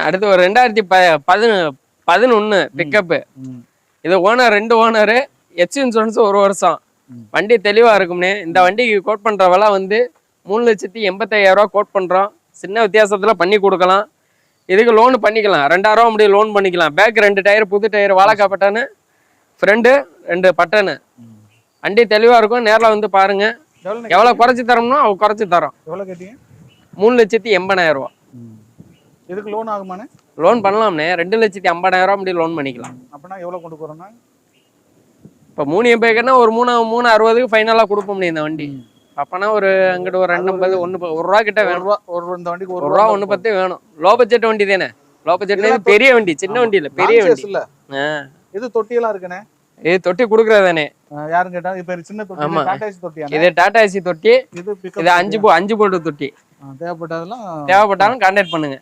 அடுத்து ஒரு 2011 பிக்கப்பு. இது ஓனர் 2 ஓனரு, எச் இன்சூரன்ஸ் 1 வருஷம். வண்டி தெளிவா இருக்கும்னே. இந்த வண்டிக்கு கோட் பண்ற விலை வந்து 3,85,000 கோட் பண்றோம். சின்ன வித்தியாசத்துல பண்ணி கொடுக்கலாம். இதுக்கு லோன் பண்ணிக்கலாம், 2,000 முடியும் லோன் பண்ணிக்கலாம். பேக் 2 டயர் புது டயர், வாழைக்கா பட்டனு, ஃப்ரண்ட் 2 பட்டனு. வண்டி தெளிவா இருக்கும். நேரில் வந்து பாருங்க. எவ்வளவு குறைச்சி தரோம்னா அவ குறைச்சி தரோம். எவ்வளவு கேட்டீங்க? 3,80,000. இதுக்கு லோன் ஆகுமானே? லோன் பண்ணலாம்னே. 2,50,000 முடியும் லோன் பண்ணிக்கலாம். அப்படின்னா எவ்வளவு கொண்டு போறோம்னா? இப்போ 3,80,000னா ஒரு 3,60,000க்கு ஃபைனலா கொடுப்போம் இந்த வண்டி. அப்பனா ஒரு அங்கிட்ட ஒரு 2,50, 1 ரூபா கிட்ட வேணும். இந்த வண்டிக்கு 1 ரூபா 1,10 வேணும். லோ பட்ஜெட் வண்டி தானே. லோ பட்ஜெட் பெரிய வண்டி, சின்ன வண்டி இல்ல, பெரிய வண்டி இல்ல. இது தொட்டியெல்லாம் இருக்குனே. இது தொட்டி குடுக்குறதானே. யாரும் கேட்டா இப்ப சின்ன தொட்டி, டாடா ஏசி தொட்டியா? இது டாடா ஏசி தொட்டி. இது 5 போல்ட் தொட்டி. தேவைப்பட்டாலும் கான்டாக்ட் பண்ணுங்க.